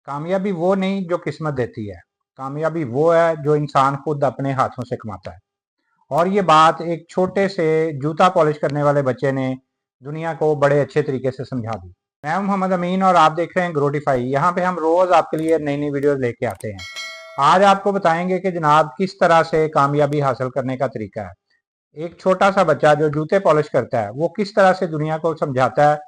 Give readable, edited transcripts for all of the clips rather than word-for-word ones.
कामयाबी वो नहीं जो किस्मत देती है, कामयाबी वो है जो इंसान खुद अपने हाथों से कमाता है। और ये बात एक छोटे से जूता पॉलिश करने वाले बच्चे ने दुनिया को बड़े अच्छे तरीके से समझा दी। मैं हूं मोहम्मद अमीन और आप देख रहे हैं ग्रोटिफाई। यहाँ पे हम रोज आपके लिए नई नई वीडियोस लेके आते हैं। आज आपको बताएंगे कि जनाब किस तरह से कामयाबी हासिल करने का तरीका है। एक छोटा सा बच्चा जो जूते पॉलिश करता है वो किस तरह से दुनिया को समझाता है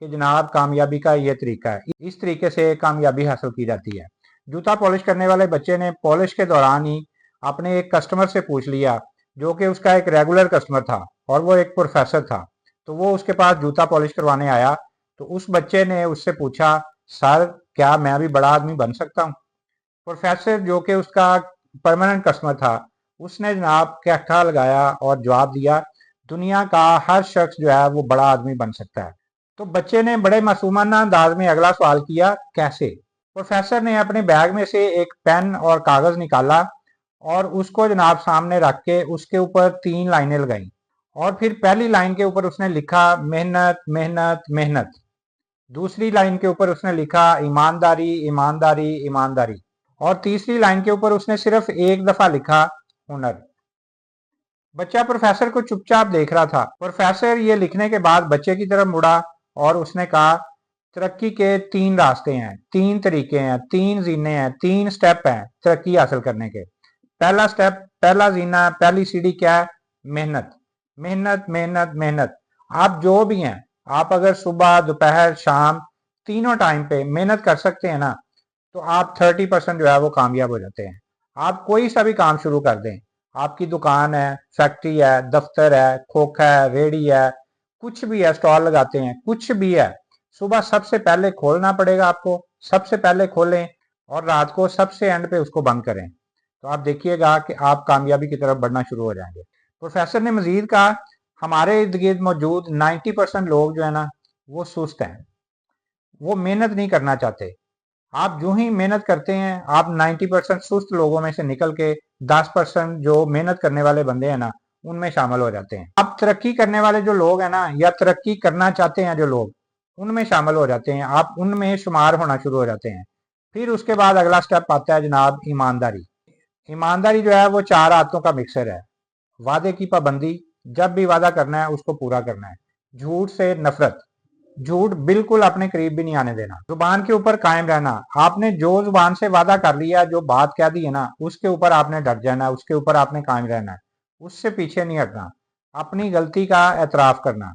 कि जनाब कामयाबी का ये तरीका है, इस तरीके से कामयाबी हासिल की जाती है। जूता पॉलिश करने वाले बच्चे ने पॉलिश के दौरान ही अपने एक कस्टमर से पूछ लिया जो कि उसका एक रेगुलर कस्टमर था और वो एक प्रोफेसर था। तो वो उसके पास जूता पॉलिश करवाने आया तो उस बच्चे ने उससे पूछा, सर क्या मैं भी बड़ा आदमी बन सकता हूँ? प्रोफेसर जो कि उसका परमानेंट कस्टमर था उसने जनाब क्या लगाया और जवाब दिया, दुनिया का हर शख्स जो है वो बड़ा आदमी बन सकता है। तो बच्चे ने बड़े मासूमाना अंदाज में अगला सवाल किया, कैसे? प्रोफेसर ने अपने बैग में से एक पेन और कागज निकाला और उसको जनाब सामने रख के उसके ऊपर 3 लाइनें लगाई और फिर पहली लाइन के ऊपर उसने लिखा मेहनत मेहनत मेहनत। दूसरी लाइन के ऊपर उसने लिखा ईमानदारी ईमानदारी ईमानदारी और तीसरी लाइन के ऊपर उसने सिर्फ एक दफा लिखा हुनर। बच्चा प्रोफेसर को चुपचाप देख रहा था। प्रोफेसर ये लिखने के बाद बच्चे की तरफ मुड़ा और उसने कहा, तरक्की के 3 रास्ते हैं, 3 तरीके हैं, 3 जीने हैं, 3 स्टेप हैं तरक्की हासिल करने के। पहला स्टेप, पहला जीना, पहली सीढ़ी क्या है? मेहनत मेहनत मेहनत मेहनत। आप जो भी हैं, आप अगर सुबह दोपहर शाम तीनों टाइम पे मेहनत कर सकते हैं ना तो आप 30% जो है वो कामयाब हो जाते हैं। आप कोई सा भी काम शुरू कर दें, आपकी दुकान है, फैक्ट्री है, दफ्तर है, खोखा है, रेडी है, कुछ भी है, स्टॉल लगाते हैं, कुछ भी है, सुबह सबसे पहले खोलना पड़ेगा आपको। सबसे पहले खोलें और रात को सबसे एंड पे उसको बंद करें। तो आप देखिएगा कि आप कामयाबी की तरफ बढ़ना शुरू हो जाएंगे। प्रोफेसर ने मजीद कहा, हमारे इर्द गिर्द मौजूद 90% लोग जो है ना वो सुस्त हैं, वो मेहनत नहीं करना चाहते। आप जो ही मेहनत करते हैं आप 90% सुस्त लोगों में से निकल के 10% जो मेहनत करने वाले बंदे हैं ना उनमें शामिल हो जाते हैं। आप तरक्की करने वाले जो लोग हैं ना या तरक्की करना चाहते हैं जो लोग, उनमें शामिल हो जाते हैं, आप उनमें शुमार होना शुरू हो जाते हैं। फिर उसके बाद अगला स्टेप आता है जनाब ईमानदारी। ईमानदारी जो है वो 4 आदतों का मिक्सर है। वादे की पाबंदी, जब भी वादा करना है उसको पूरा करना है। झूठ से नफरत, झूठ बिल्कुल अपने करीब भी नहीं आने देना। जुबान के ऊपर कायम रहना, आपने जो जुबान से वादा कर लिया, जो बात कह दी है ना उसके ऊपर आपने डट जाना है, उसके ऊपर आपने कायम रहना है, उससे पीछे नहीं हटना। अपनी गलती का एतराफ करना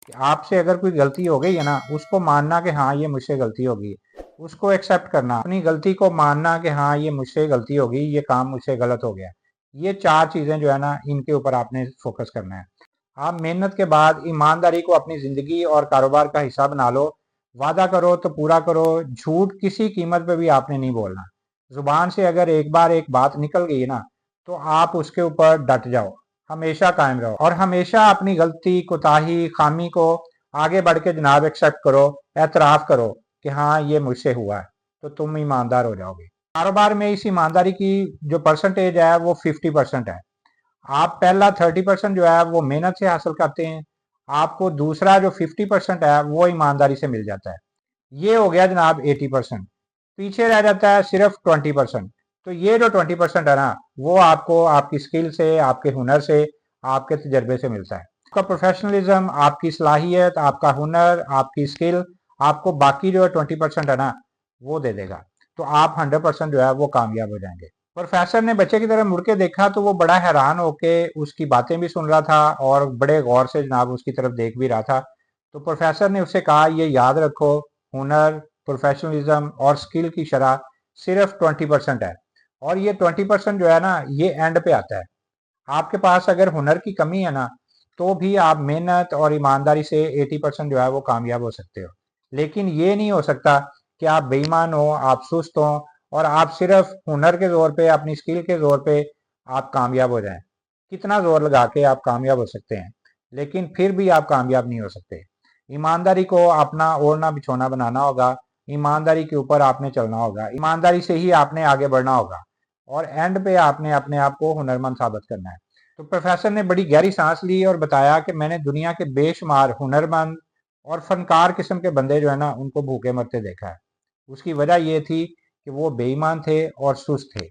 कि आपसे अगर कोई गलती हो गई है ना उसको मानना कि हाँ ये मुझसे गलती हो गई, उसको एक्सेप्ट करना, अपनी गलती को मानना कि हाँ ये मुझसे गलती हो गई, ये काम मुझसे गलत हो गया। ये 4 चीजें जो है ना इनके ऊपर आपने फोकस करना है। आप मेहनत के बाद ईमानदारी को अपनी जिंदगी और कारोबार का हिस्सा बना लो। वादा करो तो पूरा करो, झूठ किसी कीमत पे भी आपने नहीं बोलना। जुबान से अगर एक बार एक बात निकल गई ना तो आप उसके ऊपर डट जाओ, हमेशा कायम रहो और हमेशा अपनी गलती कोताही खामी को आगे बढ़ के जनाब एक्सेप्ट करो, एतराफ करो कि हाँ ये मुझसे हुआ है, तो तुम ईमानदार हो जाओगे। कारोबार में इस ईमानदारी की जो परसेंटेज है वो 50% है। आप पहला 30% जो है वो मेहनत से हासिल करते हैं, आपको दूसरा जो 50% है वो ईमानदारी से मिल जाता है। ये हो गया जनाब 80%। पीछे रह जाता है सिर्फ 20%। तो ये जो 20% है ना वो आपको आपकी स्किल से, आपके हुनर से, आपके तजर्बे से मिलता है। आपका प्रोफेशनलिज्म, आपकी सलाहियत, आपका हुनर, आपकी स्किल आपको बाकी जो 20% है ना वो दे देगा। तो आप 100% जो है वो कामयाब हो जाएंगे। प्रोफेसर ने बच्चे की तरफ मुड़ के देखा तो वो बड़ा हैरान होके उसकी बातें भी सुन रहा था और बड़े गौर से जनाब उसकी तरफ देख भी रहा था। तो प्रोफेसर ने उससे कहा, ये याद रखो, हुनर, प्रोफेशनलिज्म और स्किल की शरह सिर्फ 20% है और ये 20% जो है ना ये एंड पे आता है। आपके पास अगर हुनर की कमी है ना तो भी आप मेहनत और ईमानदारी से 80% जो है वो कामयाब हो सकते हो। लेकिन ये नहीं हो सकता कि आप बेईमान हो, आप सुस्त हो और आप सिर्फ हुनर के जोर पे, अपनी स्किल के जोर पे आप कामयाब हो जाएं। कितना जोर लगा के आप कामयाब हो सकते हैं लेकिन फिर भी आप कामयाब नहीं हो सकते। ईमानदारी को अपना ओढ़ना बिछोना बनाना होगा, ईमानदारी के ऊपर आपने चलना होगा, ईमानदारी से ही आपने आगे बढ़ना होगा और एंड पे आपने अपने आप को हुनरमंद साबित करना है। तो प्रोफेसर ने बड़ी गहरी सांस ली और बताया कि मैंने दुनिया के बेशुमार हुनरमंद और फनकार किस्म के बंदे जो है ना उनको भूखे मरते देखा है। उसकी वजह यह थी कि वो बेईमान थे और सुस्त थे।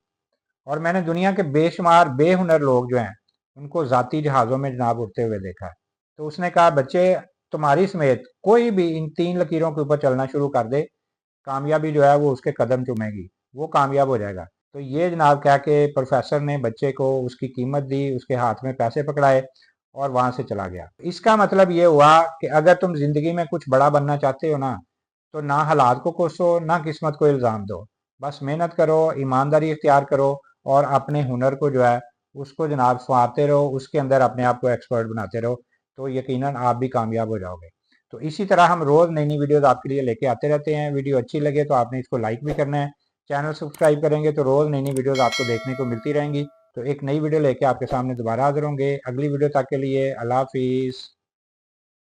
और मैंने दुनिया के बेशुमार बेहुनर लोग जो हैं उनको ज़ाती जहाज़ों में जनाब उड़ते हुए देखा है। तो उसने कहा, बच्चे तुम्हारी समेत कोई भी इन 3 लकीरों के ऊपर चलना शुरू कर दे, कामयाबी जो है वो उसके कदम चूमेगी, वो कामयाब हो जाएगा। तो ये जनाब कह के प्रोफेसर ने बच्चे को उसकी कीमत दी, उसके हाथ में पैसे पकड़ाए और वहां से चला गया। इसका मतलब ये हुआ कि अगर तुम जिंदगी में कुछ बड़ा बनना चाहते हो ना, तो ना हालात को कोसो, ना किस्मत को इल्ज़ाम दो। बस मेहनत करो, ईमानदारी इख्तियार करो और अपने हुनर को जो है उसको जनाब संवारते रहो, उसके अंदर अपने आप को एक्सपर्ट बनाते रहो, तो यकीनन आप भी कामयाब हो जाओगे। तो इसी तरह हम रोज़ नई-नई वीडियोज़ आपके लिए लेके आते रहते हैं। वीडियो अच्छी लगे तो आपने इसको लाइक भी करना है। चैनल सब्सक्राइब करेंगे तो रोज़ नई-नई वीडियोज़ आपको देखने को मिलती रहेंगी। तो एक नई वीडियो लेके आपके सामने दोबारा हाज़िर होंगे। अगली वीडियो तक के लिए अल्लाह हाफ़िज़।